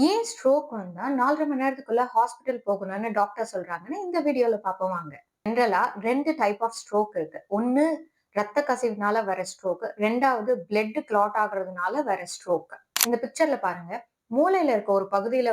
ஏன் ஸ்ட்ரோக் வந்தா 4:30 மணி நேரத்துக்குள்ள ஹாஸ்பிட்டல் போகணும்னு டாக்டர் சொல்றாங்கன்னு இந்த வீடியோல பாப்போம் வாங்க. ஜெனரலா 2 டைப் ஆஃப் ஸ்ட்ரோக் இருக்கு. ஒண்ணு ரத்த கசிவுனால வர ஸ்ட்ரோக், 2வது பிளட் கிளாட் ஆகுறதுனால வர ஸ்ட்ரோக். இந்த பிக்சர்ல பாருங்க. மூளையில இருக்க ஒரு பகுதியில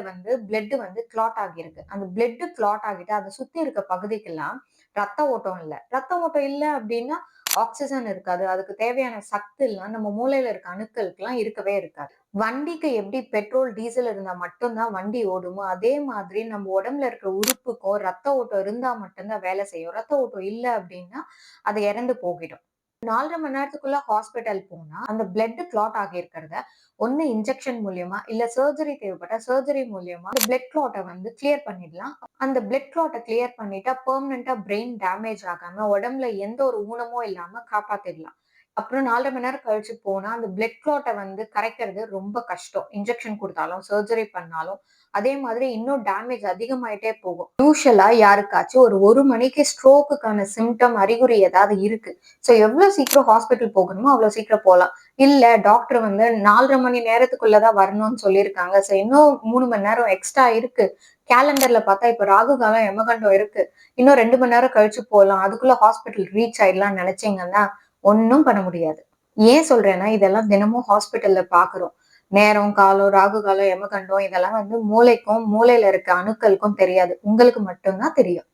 பிளட் கிளாட் ஆகியிருக்கு. அந்த பிளட் கிளாட் ஆகிட்டு அதை சுத்தி இருக்க பகுதிக்கெல்லாம் ரத்த ஓட்டம் இல்ல. ரத்த ஓட்டம் இல்ல அப்படின்னா ஆக்சிஜன் இருக்காது. அதுக்கு தேவையான சக்தி எல்லாம் நம்ம மூளையில இருக்க அணுக்களுக்கெல்லாம் இருக்கவே இருக்காது. வண்டிக்கு எப்படி பெட்ரோல், டீசல் இருந்தா மட்டும்தான் வண்டி ஓடுமோ, அதே மாதிரி நம்ம உடம்புல இருக்கிற உறுப்புக்கும் ரத்த ஓட்டம் இருந்தா மட்டும்தான் வேலை செய்யும். ரத்த ஓட்டம் இல்ல அப்படின்னா அது இறந்து போகிடும். 4:30 மணி நேரத்துக்குள்ள ஹாஸ்பிட்டல் போனா அந்த பிளட் கிளாட் ஆகியிருக்கிறத ஒண்ணு இன்ஜெக்ஷன் மூலியமா இல்ல சர்ஜரி தேவைப்பட்டா சர்ஜரி மூலியமா அந்த பிளட் கிளாட்டை கிளியர் பண்ணிடலாம். அந்த பிளட் கிளாட்டை கிளியர் பண்ணிட்டா பெர்மனண்டா பிரெயின் டேமேஜ் ஆகாம உடம்புல எந்த ஒரு ஊனமும் இல்லாம காப்பாத்திடலாம். அப்புறம் 4:30 மணி நேரம் கழிச்சு போனா அந்த பிளட் கிளாட்டை கரைக்கிறது ரொம்ப கஷ்டம். இன்ஜெக்ஷன் கொடுத்தாலும் சர்ஜரி பண்ணாலும் அதே மாதிரி இன்னும் டேமேஜ் அதிகமாயிட்டே போகும். யூஷுவலா யாருக்காச்சும் ஒரு மணிக்கு ஸ்ட்ரோக்குக்கான சிம்டம் அறிகுறி ஏதாவது இருக்கு. சோ எவ்வளவு சீக்கிரம் ஹாஸ்பிட்டல் போகணுமோ அவ்வளவு சீக்கிரம் போகலாம். இல்ல டாக்டர் 4:30 மணி நேரத்துக்குள்ளதான் வரணும்னு சொல்லியிருக்காங்க. சோ இன்னும் 3 மணி நேரம் எக்ஸ்ட்ரா இருக்கு. கேலண்டர்ல பார்த்தா இப்ப ராகு காலம் யமகண்டம் இருக்கு. இன்னும் 2 மணி நேரம் கழிச்சு போகலாம். அதுக்குள்ள ஹாஸ்பிட்டல் ரீச் ஆயிடலாம்னு நினைச்சீங்கன்னா ஒண்ணும் பண்ண முடியாது. ஏன் சொல்றேன்னா இதெல்லாம் தினமும் ஹாஸ்பிட்டல்ல பாக்குறோம். நேரம், காலம், ராகு காலம், யமகண்டம் இதெல்லாம் மூளைக்கும், மூளையில இருக்க அணுக்களுக்கும் தெரியாது. உங்களுக்கு மட்டும்தான் தெரியும்.